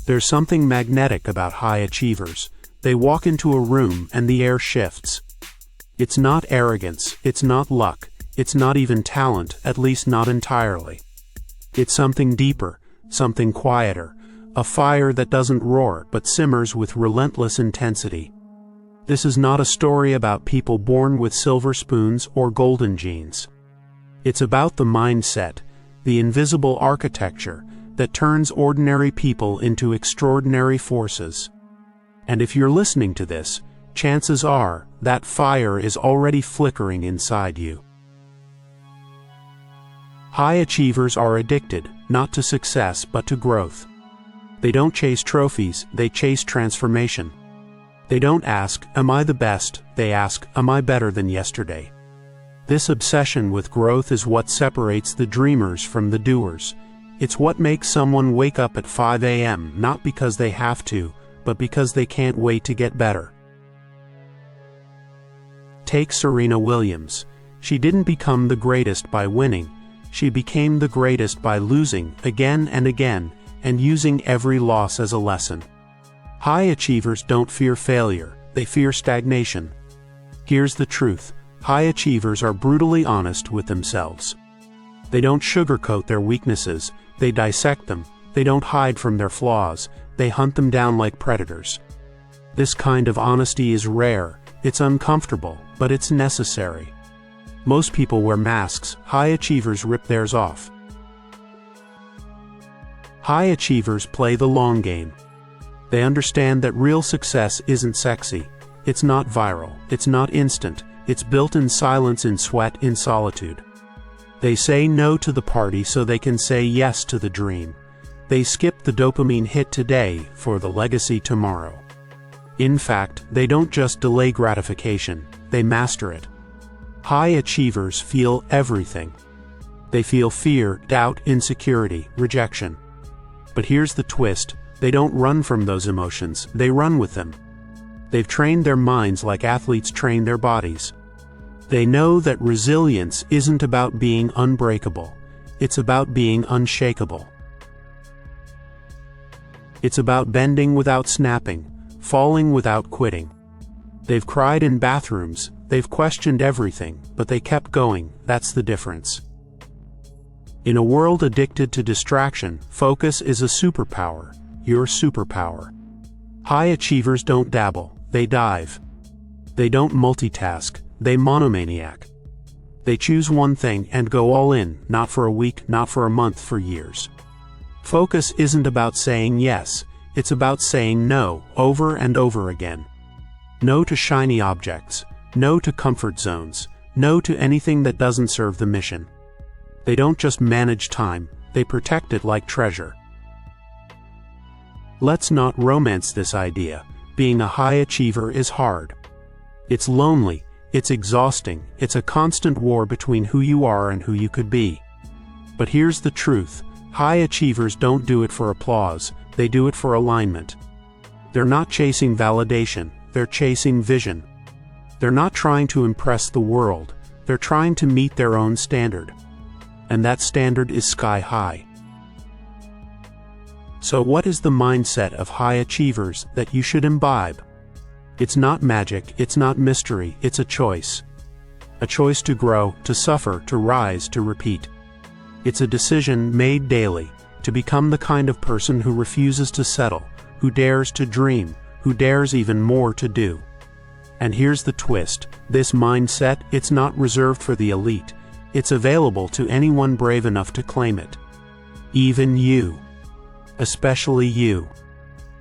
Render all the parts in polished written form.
There's something magnetic about high achievers. They walk into a room and the air shifts. It's not arrogance, it's not luck, it's not even talent, at least not entirely. It's something deeper, something quieter, a fire that doesn't roar but simmers with relentless intensity. This is not a story about people born with silver spoons or golden genes. It's about the mindset, the invisible architecture that turns ordinary people into extraordinary forces. And if you're listening to this, chances are that fire is already flickering inside you. High achievers are addicted, not to success but to growth. They don't chase trophies, they chase transformation. They don't ask, "Am I the best?" They ask, "Am I better than yesterday?" This obsession with growth is what separates the dreamers from the doers. It's what makes someone wake up at 5 a.m. not because they have to, but because they can't wait to get better. Take Serena Williams. She didn't become the greatest by winning. She became the greatest by losing again and again, and using every loss as a lesson. High achievers don't fear failure, they fear stagnation. Here's the truth. High achievers are brutally honest with themselves. They don't sugarcoat their weaknesses, they dissect them. They don't hide from their flaws, they hunt them down like predators. This kind of honesty is rare, it's uncomfortable, but it's necessary. Most people wear masks, high achievers rip theirs off. High achievers play the long game. They understand that real success isn't sexy, it's not viral, it's not instant, it's built in silence, in sweat, in solitude. They say no to the party so they can say yes to the dream. They skip the dopamine hit today for the legacy tomorrow. In fact, they don't just delay gratification, they master it. High achievers feel everything. They feel fear, doubt, insecurity, rejection. But here's the twist, they don't run from those emotions, they run with them. They've trained their minds like athletes train their bodies. They know that resilience isn't about being unbreakable, it's about being unshakable. It's about bending without snapping, falling without quitting. They've cried in bathrooms, they've questioned everything, but they kept going. That's the difference. In a world addicted to distraction, focus is a superpower, your superpower. High achievers don't dabble, they dive. They don't multitask, they monomaniac. They choose one thing and go all in, not for a week, not for a month, for years. Focus isn't about saying yes, it's about saying no, over and over again. No to shiny objects, no to comfort zones, no to anything that doesn't serve the mission. They don't just manage time, they protect it like treasure. Let's not romance this idea. Being a high achiever is hard. It's lonely, it's exhausting, it's a constant war between who you are and who you could be. But here's the truth. High achievers don't do it for applause, they do it for alignment. They're not chasing validation, they're chasing vision. They're not trying to impress the world, they're trying to meet their own standard. And that standard is sky high. So what is the mindset of high achievers that you should imbibe? It's not magic, it's not mystery, it's a choice. A choice to grow, to suffer, to rise, to repeat. It's a decision made daily, to become the kind of person who refuses to settle, who dares to dream, who dares even more to do. And here's the twist, this mindset, it's not reserved for the elite, it's available to anyone brave enough to claim it. Even you. Especially you.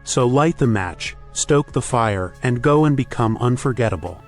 So light the match, stoke the fire, and go and become unforgettable.